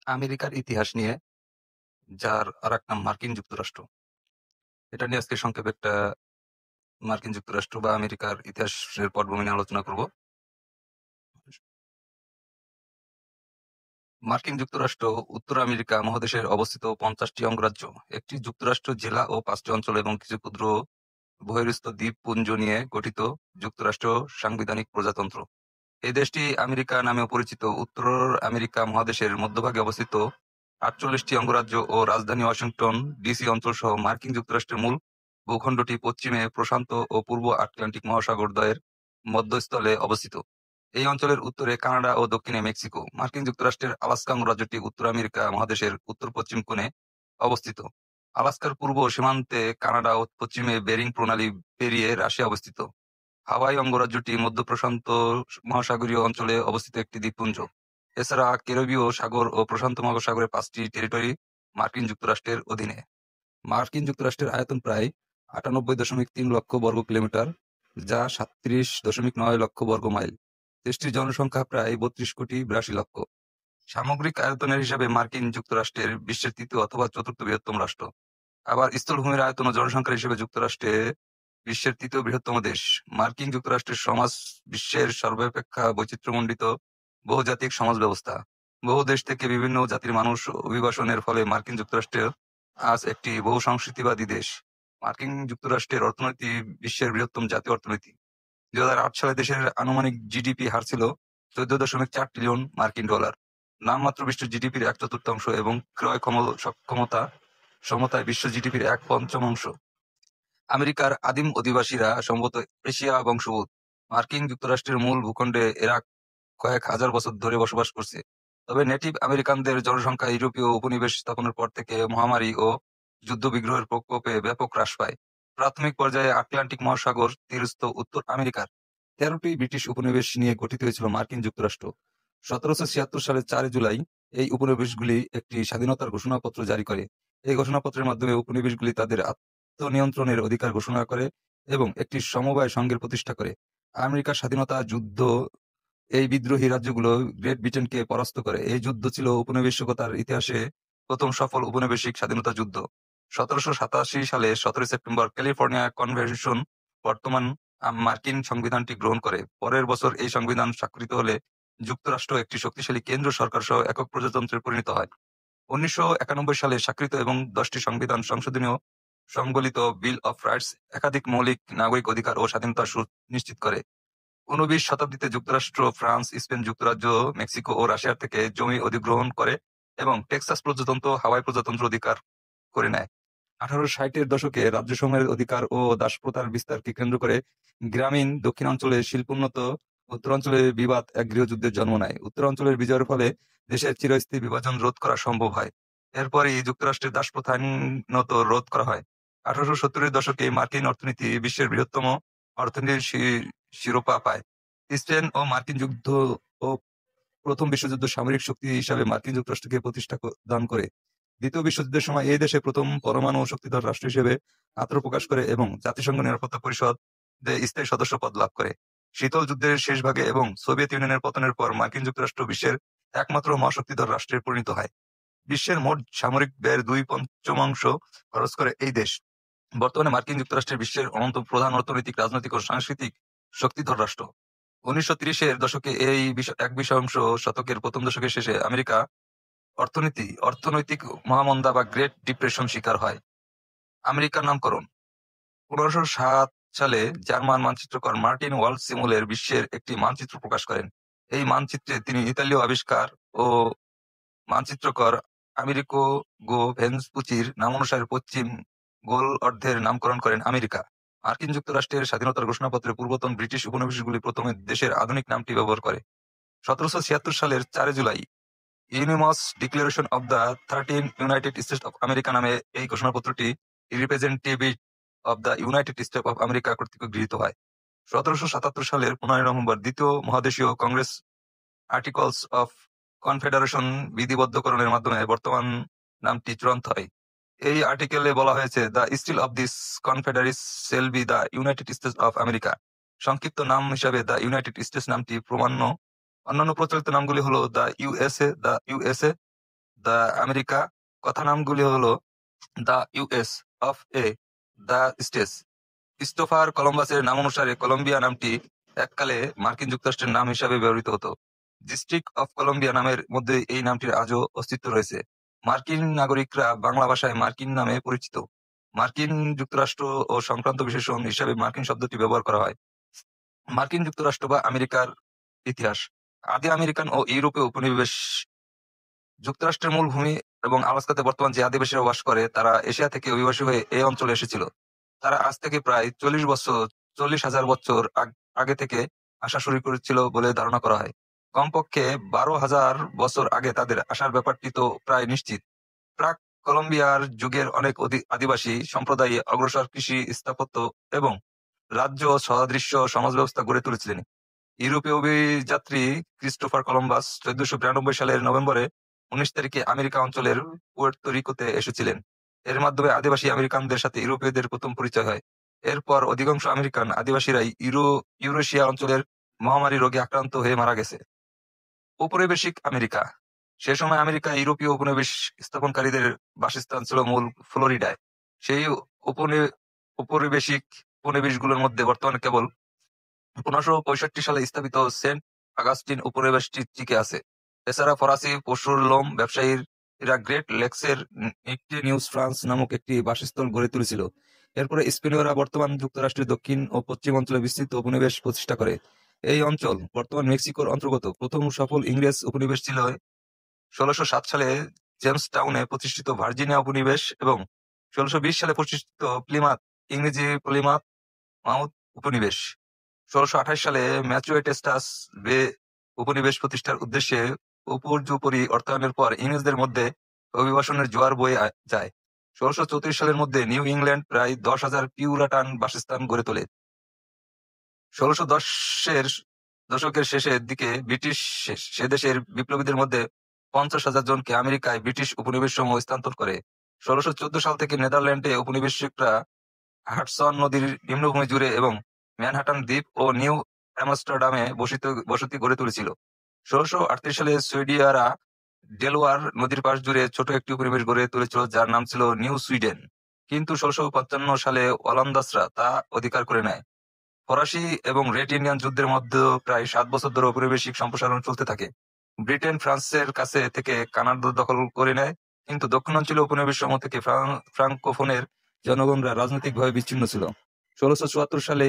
আমেরিকার ইতিহাস নিয়ে, যার আরেক নাম মার্কিন যুক্তরাষ্ট্র। এটা নিয়ে আজকে সংক্ষেপে একটা মার্কিন যুক্তরাষ্ট্র বা আমেরিকার ইতিহাসের পটভূমি নিয়ে আলোচনা করব। মার্কিন যুক্তরাষ্ট্র উত্তর আমেরিকা মহাদেশের অবস্থিত 50টি অঙ্গরাজ্য, একটি যুক্তরাষ্ট্র জেলা ও 5টি অঞ্চল এবং কিছু ক্ষুদ্র বহির্স্থ দ্বীপপুঞ্জ নিয়ে গঠিত যুক্তরাষ্ট্র সাংবিধানিক প্রজাতন্ত্র। এই দেশটি আমেরিকা নামেও পরিচিত। উত্তর আমেরিকা মহাদেশের মধ্যভাগে অবস্থিত 48টি অঙ্গরাজ্য ও রাজধানী ওয়াশিংটন ডিসি অঞ্চল সহ মার্কিন যুক্তরাষ্ট্রের মূল ভূখণ্ডটি পশ্চিমে প্রশান্ত ও পূর্ব আটলান্টিক মহাসাগরদ্বয়ের মধ্যস্থলে অবস্থিত। এই অঞ্চলের উত্তরে কানাডা ও দক্ষিণে মেক্সিকো। মার্কিন যুক্তরাষ্ট্রের আলাস্কা অঙ্গরাজ্যটি উত্তর আমেরিকা মহাদেশের উত্তর-পশ্চিম কোণে অবস্থিত। আলাস্কার পূর্ব সীমান্তে কানাডা ও পশ্চিমে বেরিং প্রণালী পেরিয়ে রাশিয়া অবস্থিত। হাওয়াই অঙ্গরাজ্যটি মধ্য প্রশান্ত মহাসাগরীয় অঞ্চলে অবস্থিত একটি দ্বীপপুঞ্জ। এছাড়া ক্যারিবীয় সাগর ও প্রশান্ত মহাসাগরের 5টি টেরিটরি মার্কিন যুক্তরাষ্ট্রের অধীনে। মার্কিন যুক্তরাষ্ট্রের আয়তন প্রায় 98.3 লক্ষ বর্গ কিলোমিটার, যা 37.9 লক্ষ বর্গ মাইল। দেশটির জনসংখ্যা প্রায় 32,82,00,000। সামগ্রিক আয়তনের হিসাবে মার্কিন যুক্তরাষ্ট্রের বিশ্বের তৃতীয় অথবা চতুর্থ বৃহত্তম রাষ্ট্র। আবার স্থলভূমির আয়তন ও জনসংখ্যার হিসেবে যুক্তরাষ্ট্রে বিশ্বের তৃতীয় বৃহত্তম দেশ। মার্কিন যুক্তরাষ্ট্রের সমাজ বিশ্বের সর্বাপেক্ষা বৈচিত্র্যমণ্ডিত বহুজাতিক সমাজ ব্যবস্থা। বহু দেশ থেকে বিভিন্ন জাতির মানুষ অভিবাসনের ফলে মার্কিন যুক্তরাষ্ট্র আজ একটি বহু সংস্কৃতিবাদী দেশ। মার্কিন যুক্তরাষ্ট্রের অর্থনীতি বিশ্বের বৃহত্তম জাতীয় অর্থনীতি। 2008 সালে দেশের আনুমানিক জিডিপি হার ছিল 14.4 ট্রিলিয়ন মার্কিন ডলার। নামমাত্র বিশ্বের জিডিপির 1/4 এবং ক্রয় সমতায় বিশ্ব জিডিপির 1/5 আমেরিকার আদিম অধিবাসীরা সম্ভবত এশিয়া বংশোদ্ভূত। মার্কিন যুক্তরাষ্ট্রের মূল ভূখণ্ডে এরা কয়েক হাজার বছর ধরে বসবাস করছে। তবে নেটিভ আমেরিকানদের জনসংখ্যা ইউরোপীয় উপনিবেশ স্থাপনের পর থেকে মহামারী ও যুদ্ধ-বিগ্রহের প্রকোপে ব্যাপক হ্রাস পায়। প্রাথমিক পর্যায়ে আটলান্টিক মহাসাগর তীরস্থ উত্তর আমেরিকার 13টি ব্রিটিশ উপনিবেশ নিয়ে গঠিত হয়েছিল মার্কিন যুক্তরাষ্ট্র। 1776 সালের 4 জুলাই এই উপনিবেশগুলি একটি স্বাধীনতার ঘোষণাপত্র জারি করে। এই ঘোষণাপত্রের মাধ্যমে উপনিবেশগুলি তাদের আত্মনিয়ন্ত্রণের অধিকার ঘোষণা করে এবং একটি সমবায় সংঘের প্রতিষ্ঠা করে। আমেরিকার স্বাধীনতা যুদ্ধ এই বিদ্রোহী রাজ্যগুলো গ্রেট ব্রিটেনকে পরাস্ত করে। এই যুদ্ধ ছিল উপনিবেশিকতার ইতিহাসে প্রথম সফল উপনিবেশিক স্বাধীনতা যুদ্ধ। 1787 সালে 17 সেপ্টেম্বর ক্যালিফোর্নিয়া কনভেনশন বর্তমান মার্কিন সংবিধানটি গ্রহণ করে। পরের বছর এই সংবিধান স্বাক্ষরিত হলে যুক্তরাষ্ট্র একটি শক্তিশালী কেন্দ্র সরকার সহ একক প্রজাতন্ত্রে পরিণত হয়। 1991 সালে স্বাক্ষরিত এবং 10টি সংবিধান সংশোধনীয় সংবলিত বিল অফ রাইটস একাধিক মৌলিক নাগরিক অধিকার ও স্বাধীনতা সুনিশ্চিত করে। 19 শতাব্দীতে যুক্তরাষ্ট্র, ফ্রান্স, স্পেন, যুক্তরাজ্য, মেক্সিকো ও রাশিয়ার থেকে জমি অধিগ্রহণ করে এবং টেক্সাস প্রজাতন্ত্র, হাওয়াই প্রজাতন্ত্র অধিকার করে নেয়। 1860-এর দশকে রাজ্যসমূহের অধিকার ও দাসপ্রথার বিস্তারকে কেন্দ্র করে গ্রামীণ দক্ষিণাঞ্চলে শিল্পোন্নত উত্তরাঞ্চলে বিবাদ এক গৃহযুদ্ধের জন্ম নেয়। উত্তরাঞ্চলের বিজয়ের ফলে দেশের চিরস্থায়ী বিভাজন রোধ করা সম্ভব হয়। এরপরই যুক্তরাষ্ট্রের দাসপ্রথা আইনত রোধ করা হয়। 1870-এর দশকে মার্কিন অর্থনীতি বিশ্বের বৃহত্তম অর্থনীতির শিরোপা পায়। স্পেন ও মার্কিন যুদ্ধ ও প্রথম বিশ্বযুদ্ধ সামরিক শক্তি হিসাবে মার্কিন যুক্তরাষ্ট্রকে প্রতিষ্ঠা দান করে। দ্বিতীয় বিশ্বযুদ্ধের সময় এই দেশে প্রথম পরমাণু শক্তিধর রাষ্ট্র হিসেবে আত্মপ্রকাশ করে এবং জাতিসংঘ নিরাপত্তা পরিষদে স্থায়ী সদস্য পদ লাভ করে। শীতল যুদ্ধের শেষ ভাগে এবং সোভিয়েত ইউনিয়নের পতনের পর মার্কিন যুক্তরাষ্ট্র বিশ্বের একমাত্র মহাশক্তিধর রাষ্ট্রে পরিণত হয়। বিশ্বের মোট সামরিক ব্যয়ের 2/5 খরচ করে এই দেশ। বর্তমানে মার্কিন যুক্তরাষ্ট্রের বিশ্বের প্রধান অর্থনৈতিক, রাজনৈতিক ও সাংস্কৃতিক শক্তিধর রাষ্ট্র। 1930-এর দশকে এই 21 শতকের প্রথম দশকের শেষে আমেরিকা অর্থনৈতিক মহামন্দা বা গ্রেট ডিপ্রেশন শিকার হয়। আমেরিকার নামকরণ 1507 সালে জার্মান মানচিত্রকার মার্টিন ওয়ালড-সিমুলের বিশ্বের একটি মানচিত্র প্রকাশ করেন। এই মানচিত্রে তিনি ইতালীয় আবিষ্কার ও মানচিত্রকর আমেরিকো গো ভেসপুচির নামানুসারে পশ্চিম গোল অর্ধের নামকরণ করেন আমেরিকা। মার্কিন যুক্তরাষ্ট্রের স্বাধীনতার ঘোষণাপত্রে পূর্বতন ব্রিটিশ উপনিবেশগুলি প্রথমে দেশের আধুনিক নামটি ব্যবহার করে। 1776 সালের 4 জুলাই unanimous declaration of the 13 United States of America নামে এই ঘোষণাপত্রটি representative of the United States of America কর্তৃক গৃহীত হয়। 1777 সালের 15 নভেম্বর দ্বিতীয় মহাদেশীয় কংগ্রেস আর্টিকলস অফ কনফেডারেশন বিধিবদ্ধকরণের মাধ্যমে বর্তমান নামটি চূড়ান্ত হয়। এই আর্টিকেলে বলা হয়েছে, the style of this confederacy shall be the United States of America. সংক্ষিপ্ত নাম হিসাবে দ্য ইউনাইটেড স্টেটস নামটি প্রমাণ্য। অন্যান্য প্রচলিত নামগুলি হলো দ্য ইউএসএ, দ্য আমেরিকা, কথানামগুলি হলো the US of A, the States. Christopher কলম্বাসের নামানুসারে কলম্বিয়া নামটি এককালে মার্কিন যুক্তরাষ্ট্রের নাম হিসাবে ব্যবহৃত হতো। ডিস্ট্রিক্ট অফ কলম্বিয়া নামের মধ্যে এই নামটির আজও অস্তিত্ব রয়েছে। মার্কিন নাগরিকরা বাংলা ভাষায় মার্কিন নামে পরিচিত। মার্কিন যুক্তরাষ্ট্র ও সংক্রান্ত বিশেষণ হিসাবে মার্কিন শব্দটি ব্যবহার করা হয়। মার্কিন যুক্তরাষ্ট্র বা আমেরিকার ইতিহাস। আদি আমেরিকান ও ইউরোপীয় উপনিবেশ। যুক্তরাষ্ট্রের মূল ভূমি এবং আলাস্কাতে বর্তমান যে আদিবাসীরা বাস করে তারা এশিয়া থেকে অভিবাসী হয়ে এই অঞ্চলে এসেছিল। তারা আজ থেকে প্রায় 40,000 বছর আগে থেকে আসা শুরু করেছিল বলে ধারণা করা হয়। কমপক্ষে 12,000 বছর আগে তাদের আসার ব্যাপারটি তো প্রায় নিশ্চিত। প্রাক কলম্বিয়ার যুগের অনেক আদিবাসী সম্প্রদায় অগ্রসর কৃষি, স্থাপত্য এবং রাজ্য সদৃশ্য সমাজ ব্যবস্থা গড়ে তুলেছিলেন। ইউরোপীয় অভিযাত্রী ক্রিস্টোফার কলম্বাস 1492 সালের নভেম্বরে 19 তারিখে আমেরিকা অঞ্চলের পুয়ের্তো রিকোতে এসেছিলেন। এর মাধ্যমে আদিবাসী আমেরিকানদের সাথে ইউরোপীয়দের প্রথম পরিচয় হয়। এরপর অধিকাংশ আমেরিকান আদিবাসীরাই ইউরেশিয়া অঞ্চলের মহামারী রোগে আক্রান্ত হয়ে মারা গেছে। ঔপনিবেশিক আমেরিকা। সে সময় আমেরিকা ইউরোপীয় উপনিবেশ স্থাপনকারীদের বাসস্থান ছিল মূল ফ্লোরিডায়। সেই ঔপনিবেশিক উপনিবেশগুলোর মধ্যে বর্তমানে কেবল 1565 সালে স্থাপিত সেন্ট আগাস্টিন উপনিবেশটি টিকে আছে। এছাড়া ফরাসি পশুর লোম ব্যবসায়ীরা গ্রেট লেকসের নিউজ ফ্রান্স নামক একটি বাসস্থল গড়ে তুলেছিল। এরপরে স্পেনীয়রা বর্তমান যুক্তরাষ্ট্রের দক্ষিণ ও পশ্চিম অঞ্চলে বিস্তৃত উপনিবেশ প্রতিষ্ঠা করে। এই অঞ্চল বর্তমান মেক্সিকোর অন্তর্গত। প্রথম সফল ইংরেজ উপনিবেশ ছিল 1607 সালে জেমস টাউনে প্রতিষ্ঠিত ভার্জিনিয়া উপনিবেশ এবং 1620 সালে প্রতিষ্ঠিত প্লিমাথ, ইংরেজি প্লিমাথ মাউথ উপনিবেশ। 1628 সালে ম্যাচুয়েটেস্টাস বে উপনিবেশ প্রতিষ্ঠার উদ্দেশ্যে উপর্যুপরি অর্থায়নের পর ইংরেজদের মধ্যে অভিবাসনের জোয়ার বয়ে যায়। 1634 সালের মধ্যে নিউ ইংল্যান্ড প্রায় 10,000 পিউরাটান বাসস্থান গড়ে তোলে। 1610 দশকের শেষের দিকে ব্রিটিশ সে দেশের বিপ্লবীদের মধ্যে 50,000 জনকে আমেরিকায় ব্রিটিশ উপনিবেশ সমূহ স্থানান্তর করে। 1614 সাল থেকে নেদারল্যান্ডে উপনিবেশিকরা হাডসন নদীর নিম্নভূমি জুড়ে এবং ম্যানহাটন দ্বীপ ও নিউ আমস্টারডামে বসতি গড়ে তুলেছিল। 1638 সালে সুইডিয়ারা ডেলওয়ার নদীর পাশ জুড়ে ছোট একটি উপনিবেশ গড়ে তুলেছিল যার নাম ছিল নিউ সুইডেন। কিন্তু 1655 সালে ওলন্দাজরা তা অধিকার করে নেয়। ফরাসি এবং রেড ইন্ডিয়ান যুদ্ধের মধ্যে প্রায় 7 বছর ধরে ঔপনিবেশিক সম্প্রসারণ চলতে থাকে। ব্রিটেন ফ্রান্সের কাছে থেকে কানাডা দখল করে নেয়, কিন্তু দক্ষিণাঞ্চলীয় উপনিবেশ সমূহ থেকে ফ্রাঙ্কোফোনের জনগণরা রাজনৈতিকভাবে বিচ্ছিন্ন ছিল। 1674 সালে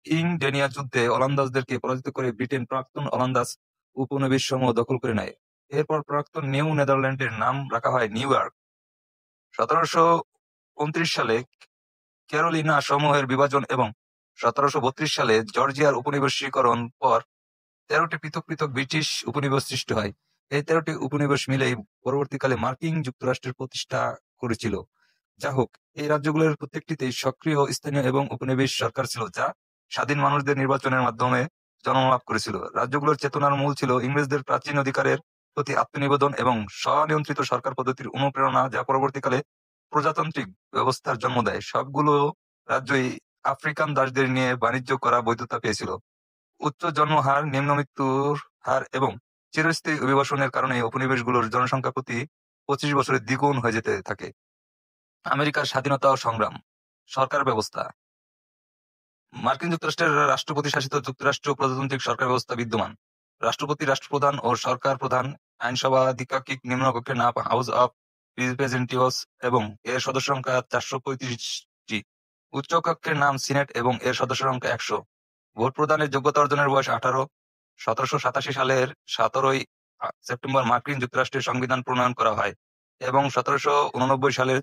ইং-ডেনিয়া যুদ্ধে ওলন্দাজদেরকে পরাজিত করে ব্রিটেন প্রাক্তন ওলন্দাজ উপনিবেশ সমূহ দখল করে নেয়। এরপর প্রাক্তন নিউ নেদারল্যান্ডের নাম রাখা হয় নিউ ইয়র্ক। 1729 সালে ক্যারোলিনা সমূহের বিভাজন এবং 1732 সালে জর্জিয়ার উপনিবেশীকরণ পর 13টি পৃথক পৃথক ব্রিটিশ উপনিবেশ সৃষ্টি হয়। এই 13টি উপনিবেশ মিলেই পরবর্তীকালে মার্কিন যুক্তরাষ্ট্রের প্রতিষ্ঠা করেছিল। যা হোক, এই রাজ্যগুলোর প্রত্যেকটিতেই সক্রিয় স্থানীয় এবং উপনিবেশ সরকার ছিল যা স্বাধীন মানুষদের নির্বাচনের মাধ্যমে জন্ম লাভ করেছিল। রাজ্যগুলোর চেতনার মূল ছিল ইংরেজদের প্রাচীন অধিকারের প্রতি আত্মনিবেদন এবং স্বনিয়ন্ত্রিত সরকার পদ্ধতির অনুপ্রেরণা, যা পরবর্তীকালে প্রজাতান্ত্রিক ব্যবস্থার জন্ম দেয়। সবগুলো রাজ্যই আফ্রিকান দাসদের নিয়ে বাণিজ্য করা বৈধতা পেয়েছিল। উচ্চ জন্মহার, নিম্ন মৃত্যুর হার এবং চিরস্থায়ী অভিবাসনের কারণে উপনিবেশগুলোর জনসংখ্যা প্রতি 25 বছরে দ্বিগুণ হয়ে যেতে থাকে। আমেরিকার স্বাধীনতা ও সংগ্রাম। সরকার ব্যবস্থা। মার্কিন যুক্তরাষ্ট্রের রাষ্ট্রপতি শাসিত যুক্তরাষ্ট্র প্রজাতান্ত্রিক সরকার ব্যবস্থা বিদ্যমান। রাষ্ট্রপতি, রাষ্ট্রপ্রধান ও সরকার প্রধান আইনসভা দ্বিপাক্ষিক নিম্নকক্ষের নাম হাউস অব রিপ্রেজেন্টেটিভস এবং এর সদস্য সংখ্যা 435টি। উচ্চ কক্ষের নাম সিনেট এবং এর সদস্য সংখ্যা 100। ভোট প্রদানের যোগ্যতা অর্জনের বয়স 18। 1787 সালের 17ই সেপ্টেম্বর মার্কিন যুক্তরাষ্ট্রের সংবিধান প্রণয়ন করা হয় এবং 1789 সালের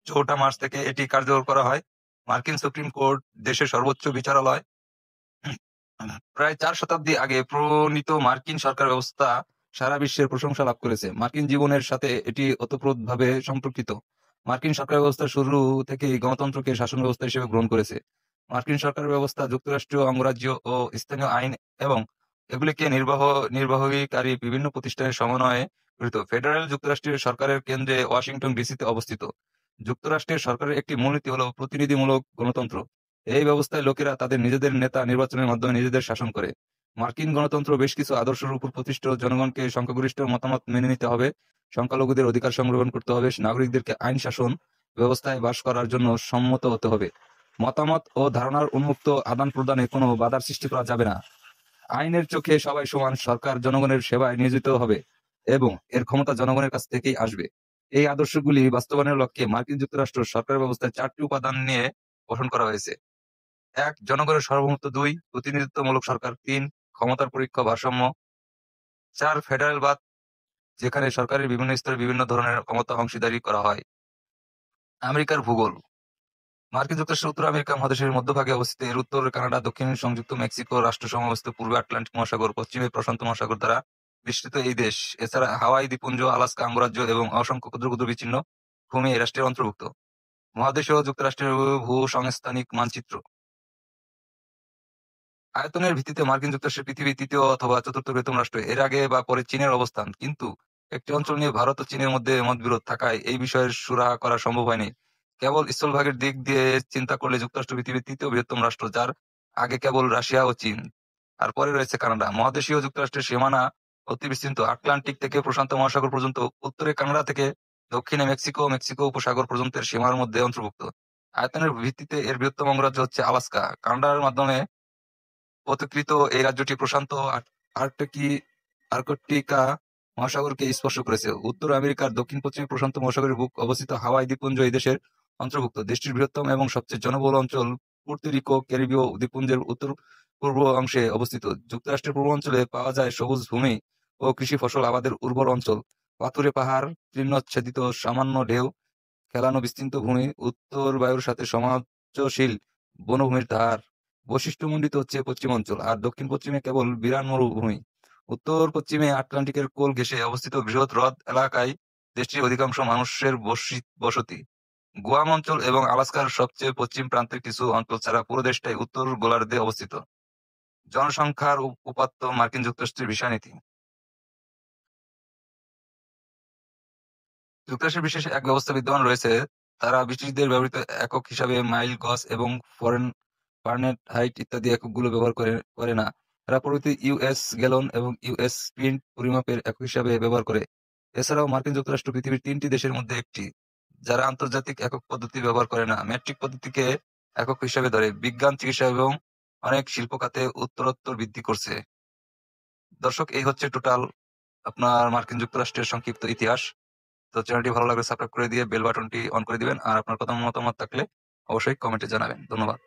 4 মার্চ থেকে এটি কার্যকর করা হয়। মার্কিন সুপ্রিম কোর্ট দেশের সর্বোচ্চ বিচারালয়। প্রায় 4 শতাব্দী আগে প্রণীত মার্কিন সরকার ব্যবস্থা সারা বিশ্বের প্রশংসা লাভ করেছে। মার্কিন জীবনের সাথে এটি ওতপ্রোতভাবে সম্পর্কিত। মার্কিন সরকার ব্যবস্থা শুরু থেকেই গণতন্ত্রকে শাসন ব্যবস্থা হিসেবে গ্রহণ করেছে। মার্কিন সরকার ব্যবস্থা যুক্তরাষ্ট্রীয় অঙ্গরাজ্য ও স্থানীয় আইন এবং এগুলিকে নির্বাহীকারী বিভিন্ন প্রতিষ্ঠানের সমন্বয়ে গঠিত। ফেডারেল যুক্তরাষ্ট্রের সরকারের কেন্দ্রে ওয়াশিংটন ডিসিতে অবস্থিত। যুক্তরাষ্ট্রের সরকারের একটি মূলনীতি হল প্রতিনিধিমূলক গণতন্ত্র। এই ব্যবস্থায় লোকেরা তাদের নিজেদের নেতা নির্বাচনের মাধ্যমে নিজেদের শাসন করে। মার্কিন গণতন্ত্র বেশ কিছু আদর্শের উপর প্রতিষ্ঠিত। জনগণকে সংখ্যাগরিষ্ঠ মতামত মেনে নিতে হবে, সংখ্যালঘুদের অধিকার সংরক্ষণ করতে হবে, নাগরিকদেরকে আইন শাসন ব্যবস্থায় বাস করার জন্য সম্মত হতে হবে। মতামত ও ধারণার উন্মুক্ত আদান প্রদানে কোনো বাধার সৃষ্টি করা যাবে না। আইনের চোখে সবাই সমান, সরকার জনগণের সেবায় নিয়োজিত হবে এবং এর ক্ষমতা জনগণের কাছ থেকেই আসবে। এই আদর্শগুলি বাস্তবায়নের লক্ষ্যে মার্কিন যুক্তরাষ্ট্র সরকার ব্যবস্থায় ৪টি উপাদান নিয়ে গঠন করা হয়েছে। ১. জনগণের সার্বভৌমত্ব। ২. প্রতিনিধিত্বমূলক সরকার। ৩. ক্ষমতার পরীক্ষা ভারসাম্য। ৪. ফেডারেলবাদ, যেখানে সরকারের বিভিন্ন স্তরে বিভিন্ন ধরনের ক্ষমতা অংশীদারি করা হয়। আমেরিকার ভূগোল। মার্কিন যুক্তরাষ্ট্র উত্তর আমেরিকা মহাদেশের মধ্যভাগে অবস্থিত। এর উত্তরে কানাডা, দক্ষিণে সংযুক্ত মেক্সিকো রাষ্ট্রসমূহ অবস্থিত, পূর্বে আটলান্টিক মহাসাগর, পশ্চিমে প্রশান্ত মহাসাগর দ্বারা বেষ্টিত এই দেশ। এছাড়া হাওয়াই দ্বীপপুঞ্জ, আলাস্কা অঙ্গরাজ্য এবং অসংখ্য ক্ষুদ্র ক্ষুদ্র বিচ্ছিন্ন ভূমি এই রাষ্ট্রের অন্তর্ভুক্ত। মহাদেশীয় যুক্তরাষ্ট্রের ভূ-সংস্থানিক মানচিত্র। আয়তনের ভিত্তিতে মার্কিন যুক্তরাষ্ট্র পৃথিবীর ৩য় অথবা ৪র্থ বৃহত্তম রাষ্ট্র। এর আগে বা পরে চীনের অবস্থান, কিন্তু একটি অঞ্চল নিয়ে ভারত ও চীনের মধ্যে মতবিরোধ থাকায় এই বিষয়ের সুরাহা করা সম্ভব হয়নি। কেবল স্থলভাগের দিক দিয়ে চিন্তা করলে যুক্তরাষ্ট্র পৃথিবীর ৩য় বৃহত্তম রাষ্ট্র, যার আগে কেবল রাশিয়া ও চীন, আর পরে রয়েছে কানাডা। মহাদেশীয় যুক্তরাষ্ট্রের সীমানা অতি বিস্তৃত, আটলান্টিক থেকে প্রশান্ত মহাসাগর পর্যন্ত, উত্তরে কানাডা থেকে দক্ষিণে মেক্সিকো, মেক্সিকো উপসাগর পর্যন্তের সীমার মধ্যে অন্তর্ভুক্ত। আয়তনের ভিত্তিতে এর বৃহত্তম অঙ্গরাজ্য হচ্ছে আলাস্কা। কানাডার মাধ্যমে পথকৃত এই রাজ্যটি প্রশান্ত আর্কটিকা মহাসাগরকে স্পর্শ করেছে। উত্তর আমেরিকার দক্ষিণ-পশ্চিমে প্রশান্ত মহাসাগরের বুক অবস্থিত হাওয়াই দ্বীপপুঞ্জ এই দেশের অন্তর্ভুক্ত। দেশটির বৃহত্তম এবং সবচেয়ে জনবহুল অঞ্চল পুর্তো রিকো ক্যারিবীয় দ্বীপপুঞ্জের উত্তর-পূর্ব অংশে অবস্থিত। যুক্তরাষ্ট্রের পূর্বাঞ্চলে পাওয়া যায় সবুজ ভূমি ও কৃষি ফসল আবাদের উর্বর অঞ্চল, পাথুরে পাহাড়, তৃণচ্ছাদিত সামান্য ঢেউ খেলানো বিস্তৃত ভূমি, উত্তর বায়ুর সাথে সামঞ্জস্যশীল বনভূমির ধার। বৈশিষ্ট্যমণ্ডিত হচ্ছে পশ্চিমাঞ্চল, আর দক্ষিণ-পশ্চিমে কেবল বিরান মরুভূমি। উত্তর-পশ্চিমে আটলান্টিকের কোল ঘেঁষে অবস্থিত বৃহৎ হ্রদ এলাকায় দেশটির অধিকাংশ মানুষের বসতি। গুয়াম অঞ্চল এবং আলাস্কার সবচেয়ে পশ্চিম প্রান্তের কিছু অঞ্চল ছাড়া পুরো দেশটাই উত্তর গোলার্ধে অবস্থিত। জনসংখ্যার উপাত্ত মার্কিন যুক্তরাষ্ট্রের ভিসা নীতি। যুক্তরাষ্ট্রের বিশেষ এক ব্যবস্থা বিদ্যমান রয়েছে। তারা ব্রিটিশদের ব্যবহৃত একক হিসাবে মাইল, গজ এবং ফারেনহাইট ইত্যাদি এককগুলো ব্যবহার করে না। এরা প্রভৃতি ইউএস গ্যালন এবং ইউএস প্রিন্ট পরিমাপের একক হিসাবে ব্যবহার করে। এছাড়াও মার্কিন যুক্তরাষ্ট্র পৃথিবীর 3টি দেশের মধ্যে একটি, যারা আন্তর্জাতিক একক পদ্ধতি ব্যবহার করে না, মেট্রিক পদ্ধতিকে একক হিসাবে ধরে। বিজ্ঞান, চিকিৎসা এবং অনেক শিল্প খাতে উত্তরোত্তর বৃদ্ধি করছে। দর্শক, এই হচ্ছে টোটাল আপনার মার্কিন যুক্তরাষ্ট্রের সংক্ষিপ্ত ইতিহাস। তো চ্যানেলটি ভালো লাগলে সাবস্ক্রাইব করে দিয়ে বেল বাটনটি অন করে দিবেন, আর আপনার কথা মতামত থাকলে অবশ্যই কমেন্টে জানাবেন। ধন্যবাদ।